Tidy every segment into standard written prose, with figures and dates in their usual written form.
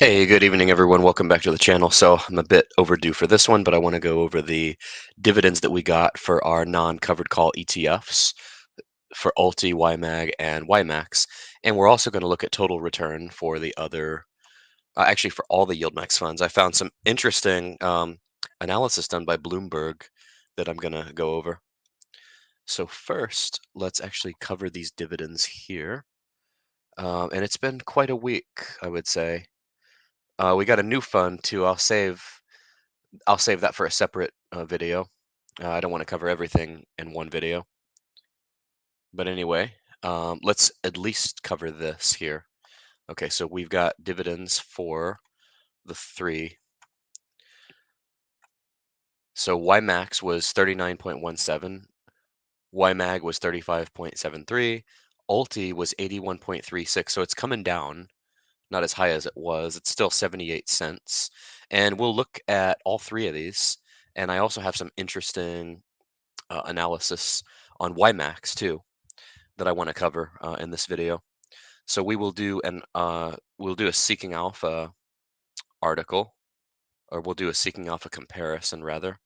Hey, good evening, everyone. Welcome back to the channel. So I'm a bit overdue for this one, but I want to go over the dividends that we got for our non-covered call ETFs for ULTY, YMAG, and YMAX. And we're also going to look at total return for the other, actually for all the YieldMax funds. I found some interesting analysis done by Bloomberg that I'm going to go over. So first, let's actually cover these dividends here. And it's been quite a week, I would say. We got a new fund too. I'll save that for a separate video. I don't want to cover everything in one video. But anyway, let's at least cover this here. Okay, so we've got dividends for the three. So YMAX was 39.17, YMAG was 35.73, ULTY was 81.36. So it's coming down, not as high as it was. It's still 78 cents. And we'll look at all three of these. And I also have some interesting analysis on YMAX too that I want to cover in this video. So we will do we'll do a seeking alpha article, or we'll do a seeking alpha comparison rather.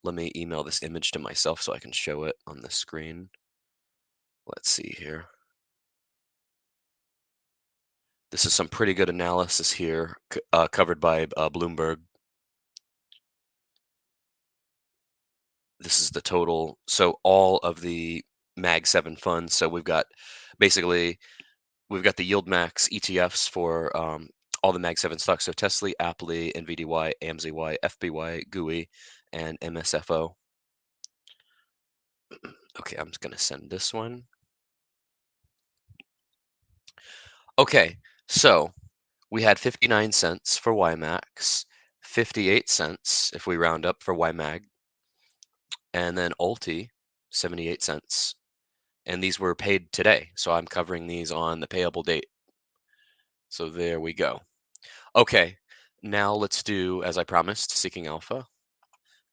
Let me email this image to myself so I can show it on the screen. Let's see here. This is some pretty good analysis here, covered by Bloomberg. This is the total. So all of the Mag 7 funds. So we've got basically we've got the YieldMax ETFs for all the Mag 7 stocks. So Tesla, Apple, NVDY, AMZY, FBY, GUI, and MSFO. Okay, I'm just going to send this one. Okay, so we had 59 cents for YMAX, 58 cents if we round up for YMAG, and then ULTY, 78 cents. And these were paid today, so I'm covering these on the payable date. So there we go. Okay, now let's do, as I promised, Seeking Alpha,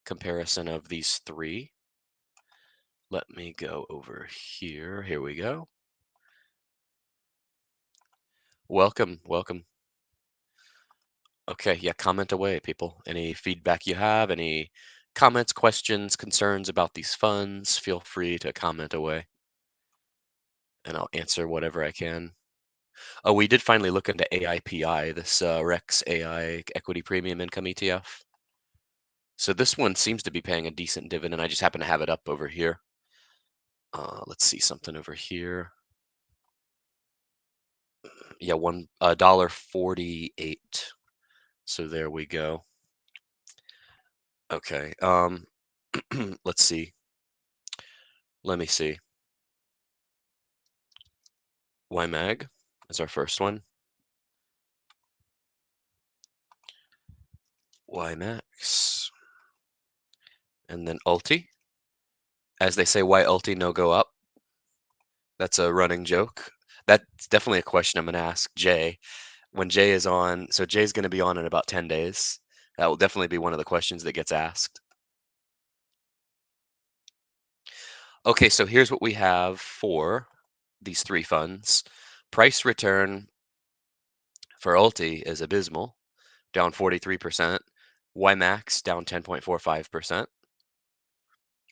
comparison of these three. Let me go over here. Here we go. Welcome, welcome. Okay, yeah, comment away, people. Any feedback you have, any comments, questions, concerns about these funds, feel free to comment away, and I'll answer whatever I can. Oh, we did finally look into AIPI, this Rex AI Equity Premium Income ETF. So this one seems to be paying a decent dividend. I just happen to have it up over here. Let's see something over here. Yeah, $1.48. So there we go. Okay. Let's see. Let me see. YMAG is our first one. YMAX. And then ULTY. As they say, why ULTY no go up? That's a running joke. That's definitely a question I'm going to ask Jay when Jay is on. So Jay's going to be on in about 10 days. That will definitely be one of the questions that gets asked. Okay, so here's what we have for these three funds. Price return for ULTY is abysmal, down 43%. YMAX down 10.45%.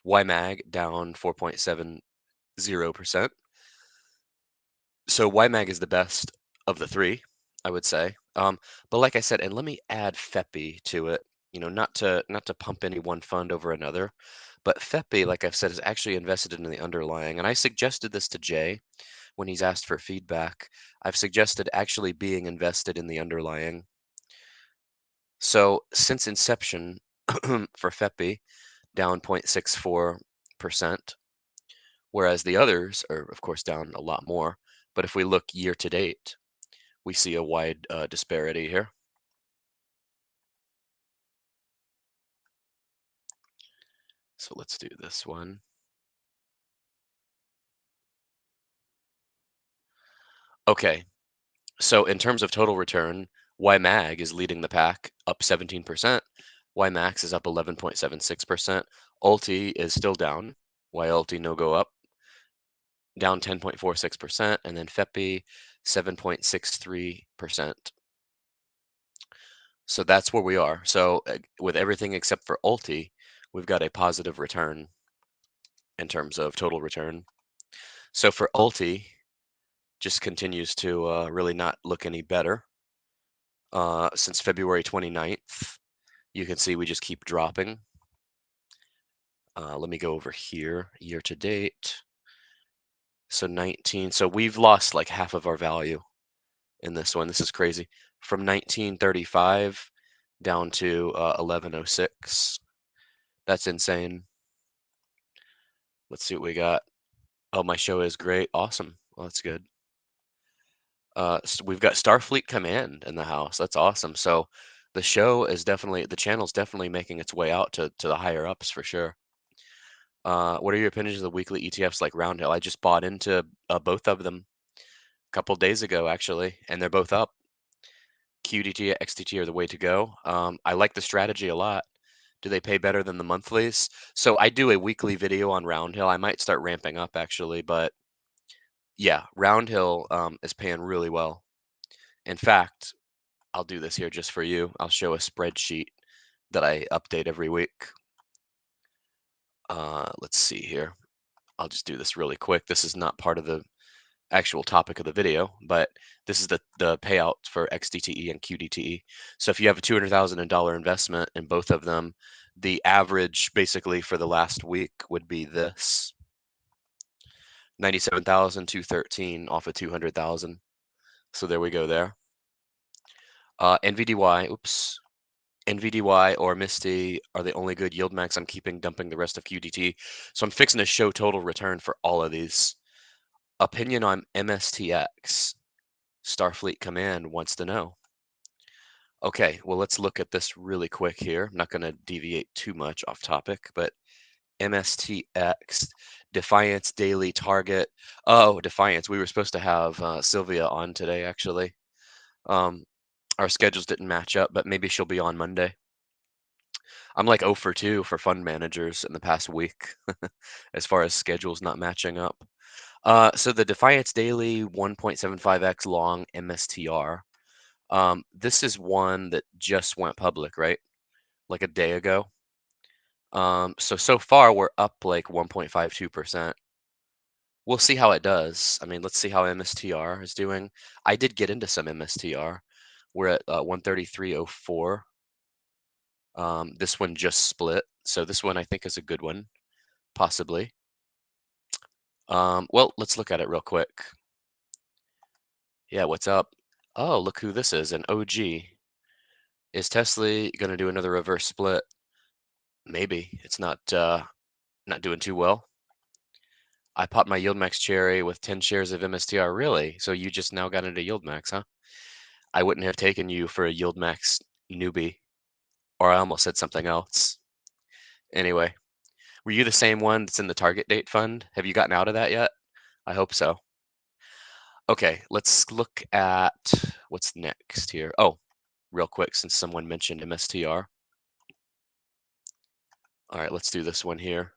YMAG down 4.70%. So YMAG is the best of the three, I would say. But like I said, and let me add FEPI to it. You know, not to pump any one fund over another, but FEPI, like I've said, is actually invested in the underlying. And I suggested this to Jay when he's asked for feedback. I've suggested actually being invested in the underlying. So since inception for FEPI, down 0.64%, whereas the others are, of course, down a lot more. But if we look year to date, we see a wide disparity here. So let's do this one. Okay, so in terms of total return, YMAG is leading the pack, up 17%. YMAX is up 11.76%. ULTY is still down. YULTY no go up, down 10.46%, and then FEPI 7.63%. So that's where we are. So with everything except for ULTY, we've got a positive return in terms of total return. So for ULTY, just continues to really not look any better. Since February 29th, you can see we just keep dropping. Let me go over here, year to date. So 19, so we've lost like half of our value in this one. This is crazy. From 1935 down to 1106. That's insane. Let's see what we got. Oh, my show is great. Awesome. Well, that's good. So we've got Starfleet Command in the house. That's awesome. So the channel's definitely making its way out to the higher ups for sure. What are your opinions of the weekly ETFs like Roundhill? I just bought into both of them a couple days ago, actually, and they're both up. QDT, XDT are the way to go. I like the strategy a lot. Do they pay better than the monthlies? So I do a weekly video on Roundhill. I might start ramping up actually, but yeah, Roundhill is paying really well. In fact, I'll do this here just for you. I'll show a spreadsheet that I update every week. Let's see here. I'll just do this really quick. This is not part of the actual topic of the video, but this is the payout for XDTE and QDTE. So if you have a $200,000 investment in both of them, the average basically for the last week would be this 97,213 off of 200,000. So there we go there. NVDY, oops. NVDY or Misty are the only good YieldMax I'm keeping, dumping the rest of QDT. So I'm fixing to show total return for all of these. Opinion on MSTX. Starfleet Command wants to know. Okay, well, let's look at this really quick here. I'm not going to deviate too much off topic, but MSTX, Defiance Daily Target. Oh, Defiance. We were supposed to have Sylvia on today, actually. Our schedules didn't match up, but maybe she'll be on Monday. I'm like 0 for 2 for fund managers in the past week as far as schedules not matching up. So the Defiance Daily 1.75x long MSTR. This is one that just went public, right? Like a day ago. So far we're up like 1.52%. We'll see how it does. I mean, let's see how MSTR is doing. I did get into some MSTR. We're at 133.04. This one just split. So this one I think is a good one, possibly. Well, let's look at it real quick. Yeah, what's up? Oh, look who this is, an OG. Is Tesla going to do another reverse split? Maybe. It's not doing too well. I popped my YieldMax cherry with 10 shares of MSTR. Really? So you just now got into YieldMax, huh? I wouldn't have taken you for a YieldMax newbie, or I almost said something else. Anyway, were you the same one that's in the target date fund? Have you gotten out of that yet? I hope so. Okay, let's look at what's next here. Oh, real quick, since someone mentioned MSTR. All right, let's do this one here.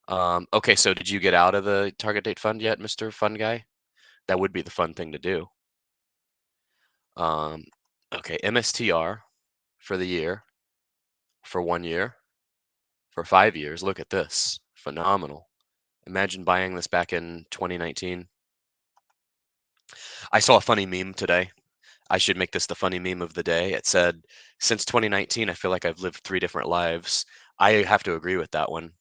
Okay, so did you get out of the target date fund yet, Mr. Fun Guy? That would be the fun thing to do. Okay, MSTR for the year, for 1 year, for 5 years. Look at this. Phenomenal. Imagine buying this back in 2019. I saw a funny meme today. I should make this the funny meme of the day. It said, since 2019, I feel like I've lived 3 different lives. I have to agree with that one.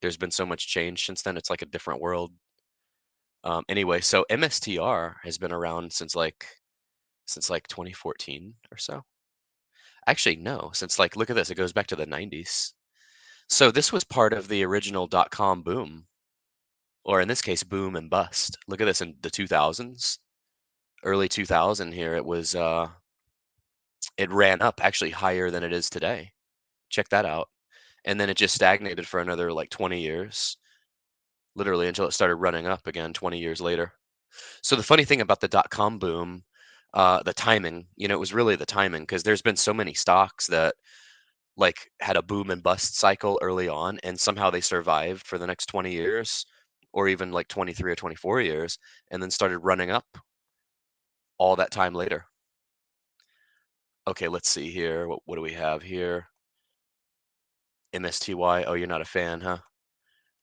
There's been so much change since then. It's like a different world. Anyway, so MSTR has been around since like 2014 or so. Actually, no, since like, look at this, it goes back to the 90s. So this was part of the original dot-com boom, or in this case, boom and bust. Look at this in the 2000s, early 2000 here. It ran up actually higher than it is today. Check that out. And then it just stagnated for another like 20 years, literally until it started running up again 20 years later. So the funny thing about the dot-com boom, the timing, it was really the timing because there's been so many stocks that like had a boom and bust cycle early on and somehow they survived for the next 20 years or even like 23 or 24 years and then started running up all that time later. Okay, let's see here. What do we have here? MSTY. Oh, you're not a fan, huh?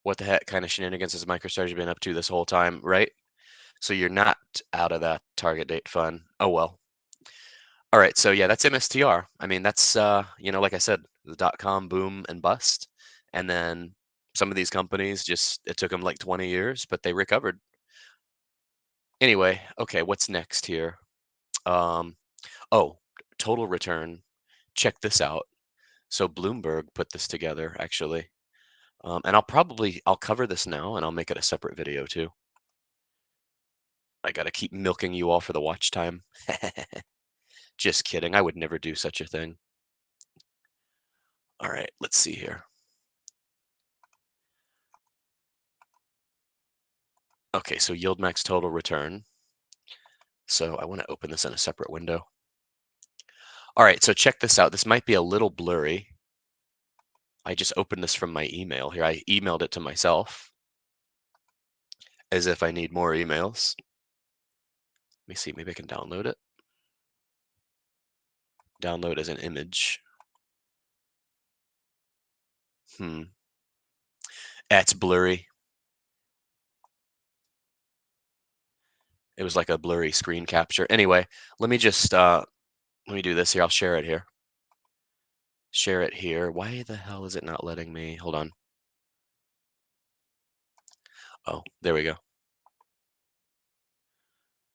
What the heck kind of shenanigans has MicroStrategy been up to this whole time, right? So you're not out of that target date fund. Oh well. All right, so yeah, that's MSTR. I mean, that's like I said, the dot-com boom and bust, and then some of these companies just it took them like 20 years, but they recovered. Anyway, okay, what's next here? Um, oh, total return. Check this out. So Bloomberg put this together actually, and I'll cover this now, and I'll make it a separate video too. I gotta keep milking you all for the watch time. Just kidding. I would never do such a thing. All right, let's see here. Okay, so YieldMax total return. So I want to open this in a separate window. All right, so check this out. This might be a little blurry. I just opened this from my email here. I emailed it to myself as if I need more emails. Let me see, maybe I can download it. Download as an image. It's blurry. It was like a blurry screen capture. Anyway, let me just let me do this here. I'll share it here. Share it here. Why the hell is it not letting me? Hold on. Oh, there we go.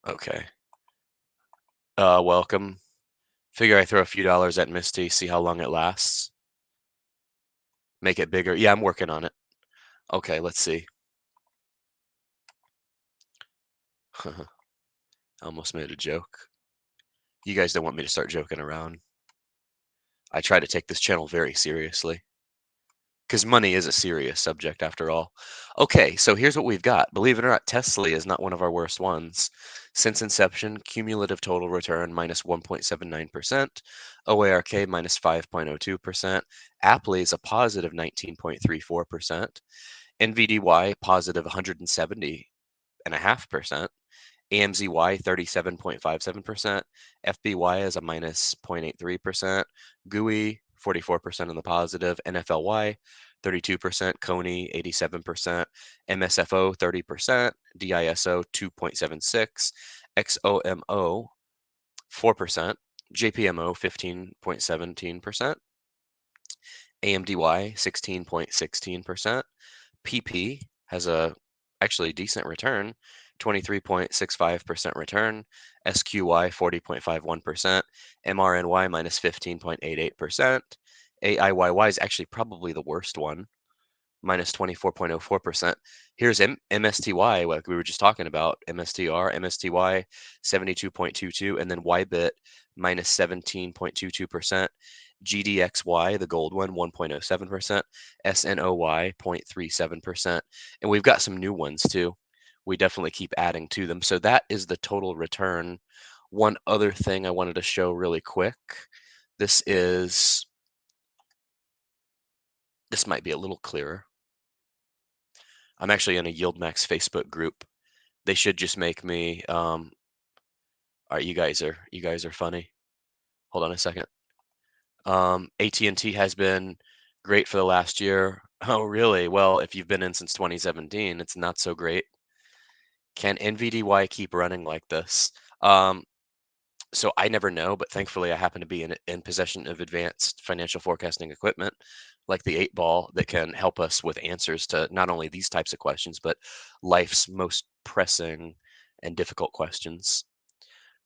Okay. Welcome. Figure I throw a few dollars at Misty, see how long it lasts. Make it bigger. Yeah, I'm working on it. Okay, let's see. Almost made a joke. You guys don't want me to start joking around. I try to take this channel very seriously. Because money is a serious subject after all. Okay, so here's what we've got. Believe it or not, Tesla is not one of our worst ones. Since inception, cumulative total return minus 1.79%, OARK minus 5.02%, Apple is a positive 19.34%, NVDY positive 170.5%, AMZY 37.57%, FBY is a minus 0.83%, GUI 44% in the positive, NFLY 32%, Coney 87%, MSFO 30%, DISO 2.76, XOMO 4%, JPMO 15.17%, AMDY 16.16%, PP has a actually decent return, 23.65% return, SQY 40.51%, MRNY minus 15.88%, AIYY is actually probably the worst one, minus 24.04%. Here's MSTY, like we were just talking about, MSTR, MSTY 72.22, and then YBIT minus 17.22%, GDXY, the gold one, 1.07%, SNOY 0.37%, and we've got some new ones too. We definitely keep adding to them. So that is the total return. One other thing I wanted to show really quick. This might be a little clearer. I'm actually in a YieldMax Facebook group. They should just make me. All right, you guys are funny. Hold on a second. AT&T has been great for the last year. Oh, really? Well, if you've been in since 2017, it's not so great. Can NVDY keep running like this? So I never know, but thankfully I happen to be in possession of advanced financial forecasting equipment like the 8 ball that can help us with answers to not only these types of questions, but life's most pressing and difficult questions.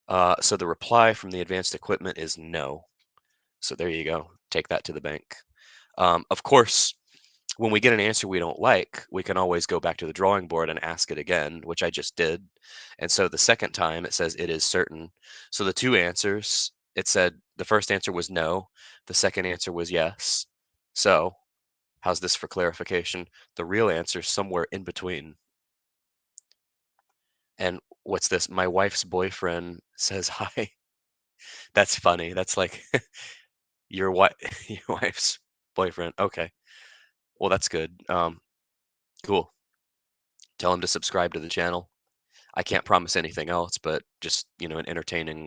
So the reply from the advanced equipment is no. So there you go. Take that to the bank. Of course, when we get an answer we don't like, we can always go back to the drawing board and ask it again, which I just did. And so the second time it says it is certain. So the two answers, it said the first answer was no, the second answer was yes. So how's this for clarification? The real answer is somewhere in between. And what's this? My wife's boyfriend says hi. That's funny. That's like your wife, your wife's boyfriend. Okay. Well, that's good. Cool. Tell him to subscribe to the channel. I can't promise anything else, but just, an entertaining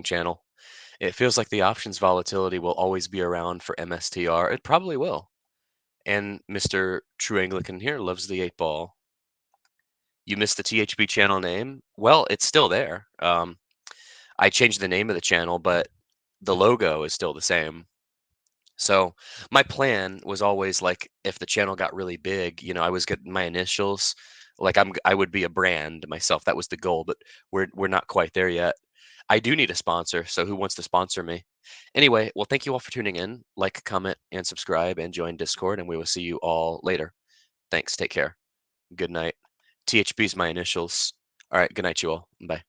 channel. It feels like the options volatility will always be around for MSTR. It probably will. And Mr. True Anglican here loves the 8 ball. You missed the THB channel name? Well, it's still there. I changed the name of the channel, but the logo is still the same. So my plan was always like if the channel got really big, I was getting my initials, like I would be a brand myself. That was the goal, but we're not quite there yet. I do need a sponsor, so who wants to sponsor me? Anyway, well, thank you all for tuning in. Like, comment, and subscribe, and join Discord, and we will see you all later. Thanks. Take care. Good night. THB is my initials. All right. Good night, you all. Bye.